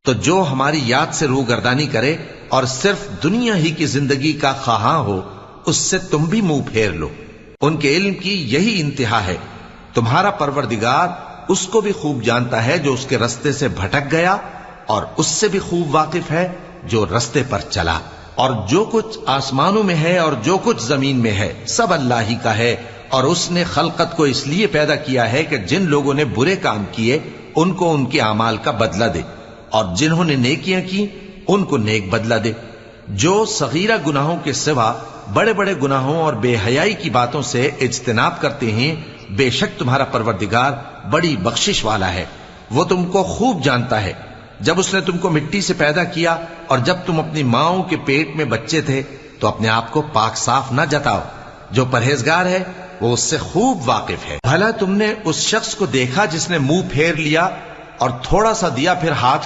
تو جو ہماری یاد سے روگردانی کرے اور صرف دنیا ہی کی زندگی کا خواہاں ہو، اس سے تم بھی منہ پھیر لو۔ ان کے علم کی یہی انتہا ہے۔ تمہارا پروردگار اس کو بھی خوب جانتا ہے جو اس کے رستے سے بھٹک گیا، اور اس سے بھی خوب واقف ہے جو رستے پر چلا۔ اور جو کچھ آسمانوں میں ہے اور جو کچھ زمین میں ہے سب اللہ ہی کا ہے، اور اس نے خلقت کو اس لیے پیدا کیا ہے کہ جن لوگوں نے برے کام کیے ان کو ان کے اعمال کا بدلہ دے، اور جنہوں نے نیکیاں کی ان کو نیک بدلہ دے۔ جو صغیرہ گناہوں کے سوا بڑے بڑے گناہوں اور بے حیائی کی باتوں سے اجتناب کرتے ہیں، بے شک تمہارا پروردگار بڑی بخشش والا ہے۔ وہ تم کو خوب جانتا ہے۔ جب اس نے تم کو مٹی سے پیدا کیا اور جب تم اپنی ماؤں کے پیٹ میں بچے تھے تو اپنے آپ کو پاک صاف نہ جتاؤ۔ جو پرہیزگار ہے وہ اس سے خوب واقف ہے۔ بھلا تم نے اس شخص کو دیکھا جس نے منہ پھیر لیا اور تھوڑا سا دیا پھر ہاتھ